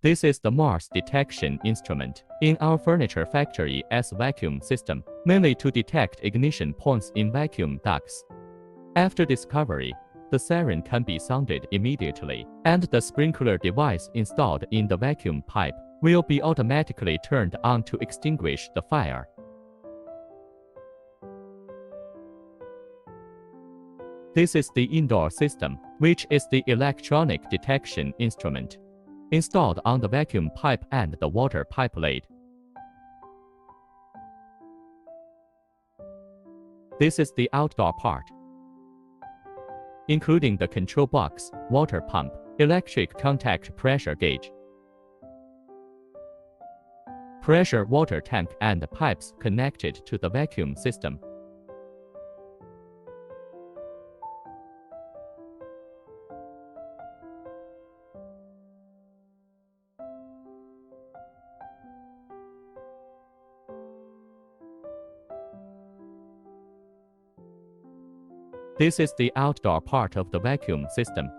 This is the Mars detection instrument in our furniture factory as vacuum system, mainly to detect ignition points in vacuum ducts. After discovery, the siren can be sounded immediately, and the sprinkler device installed in the vacuum pipe will be automatically turned on to extinguish the fire. This is the indoor system, which is the electronic detection instrument installed on the vacuum pipe and the water pipe lid. This is the outdoor part, including the control box, water pump, electric contact pressure gauge, pressure water tank, and pipes connected to the vacuum system. This is the outdoor part of the vacuum system,